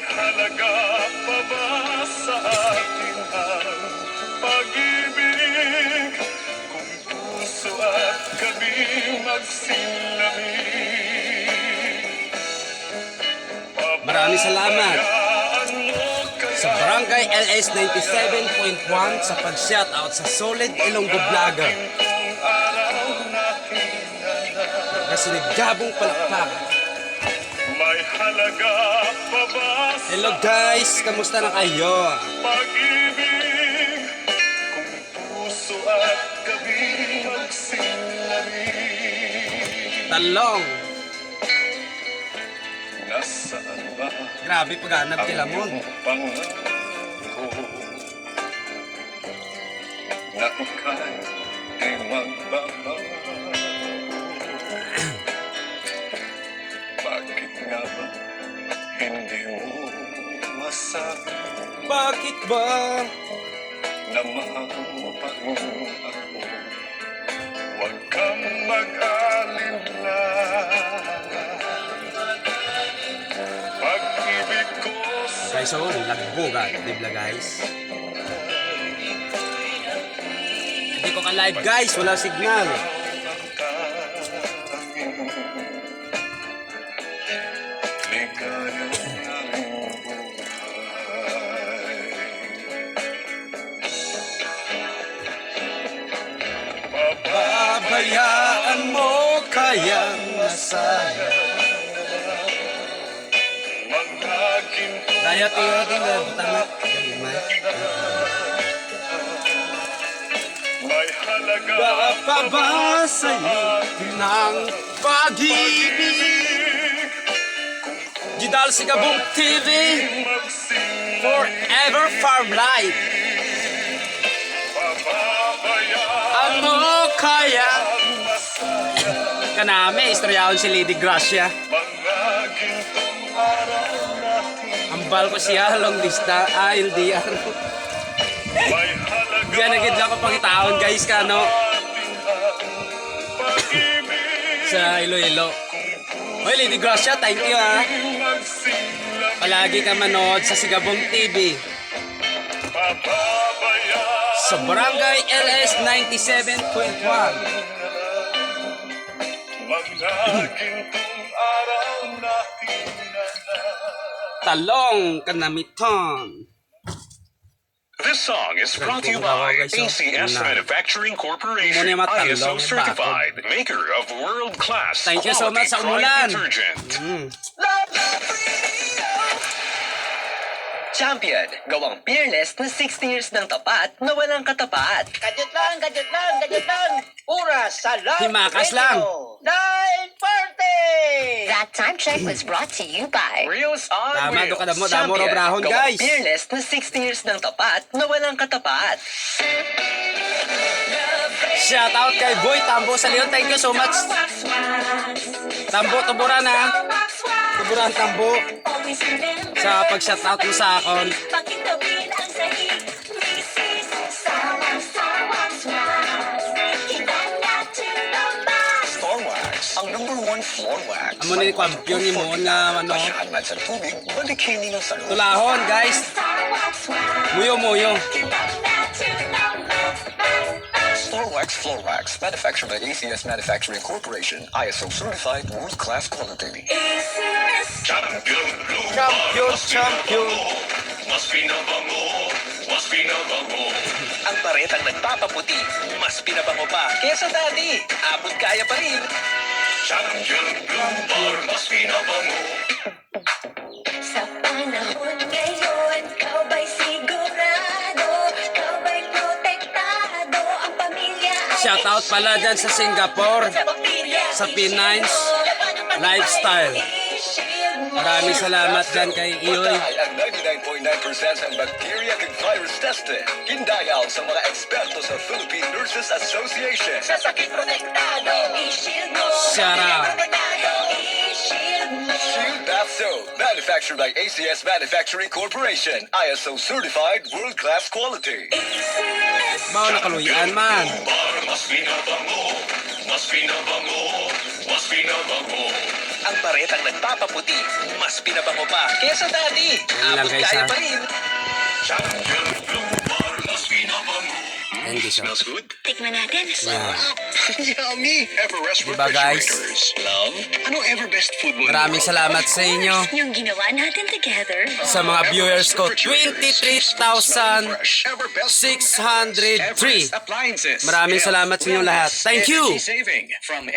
Halaga pa ba sa atin ang pag-ibig kung puso at gabi magsilamig? Maraming salamat Pabayaan mo kaya sa Barangay LS 97.1 sa pag-shoutout sa Solid Ilonggo Vlogger. itong araw natin na Kasi naggabong palakpak. may halaga pa ba sa Hello guys, kamusta na kayo? pag-ibig kung puso at gabi magsilamig? Talong. Nasaan ba Grabe paghanap ang kila mo. iyong pangako na ika'y di magbabago? Bakit nga ba hindi mo masabi Bakit ba? na mahal mo pa rin ako? Huwag kang mag-alala, pag-ibig ko Guys, oh, nagbuga, di ba guys? Hindi ko ka-live guys, wala signal. ligaya ng buhay. Pabayaan mo kayang nasayang. Daya tiyo din na butang na. May halaga Pa ba sa'yo ng pag-ibig? Gidal Sigabong TV, Forever Farm Life. Ano kaya? Kanami, istoryahon si Lady Gracia. Ambal ko siya, long lista, LDR. Diyan nagid lang ko pangitaon guys ka no. Sa Iloilo. Hoy Lady Gracia, thank you ha. Palagi ka manood sa Sigabong TV. Sa Barangay LS 97.1. Talong Kanamiton. This song is brought to you by ACS Manufacturing Corporation, ISO certified, maker of world-class Thank you so quality much sa Pride umulan. detergent. Champion, gawang fearless na 60 years ng tapat na walang katapat. Gadget lang, gadget lang, gadget lang. Oras sa Love Himakas Radio. lang. 9:40! That time check was brought to you by Reels on Tama, Wheels. do ka na mo, damo Champion, ro brahon, gawang guys. fearless na 60 years ng tapat na walang katapat. Shout out kay Boy Tambo sa Leon. Thank you so much. Tambo, tuburan ha. Tuburan Tambo. Sa pag-shout out mo sa akon. Star Wax, ang #1 floor wax. Amo ni kampiyon ni mo nga ano. Pasyahangad sa tubig, balikin ng salud. Tulahon guys. Muyo muyo. Star Wax Floor Wax, manufactured by ACS Manufacturing Corporation, ISO certified, world-class quality. Champion Blue Champion, champion. Mas pinabango. Ang paretang nagpapaputi, mas pinabango pa kesa dati. Abot kaya pa rin. Champion Blue Bar, mas pinabango. Sa panahon ngayon, ikaw ba'y sigurado? Ikaw ba'y protektado? Ang pamilya ay Shout out pala dyan sa Singapore. Sa P9's Lifestyle. Maraming salamat dyan kay Iyoy. Patay ang 99.9% ng bacteria kag virus tested. Hindayaw sa mga eksperto sa Philippine Nurses Association. sa sakit protektado. I-shield mo. Shout out. Protektado. I-shield mo. Shield Bath Soap, manufactured by ACS Manufacturing Corporation, ISO certified, world-class quality. Bao nakaluyan man. Bar, mas pinabango. Mas pinabango. Mas pinabango. Ang baretang nagpapaputi, mas pinabango pa kesa dati. Yan lang, Abot guys, kaya ha? pa rin. Champion Blue Bar mas pinabango. Thank you, sir. Smells good. Tikman natin. Yan. Yummy. Everest Diba, guys? refrigerators. Love, ano ever best food mo? Maraming salamat sa inyo. Yung ginawa natin together. Sa mga viewers ko, Refrigerators. 23,603. Appliances. Maraming salamat sa inyo lahat. Thank you! Saving from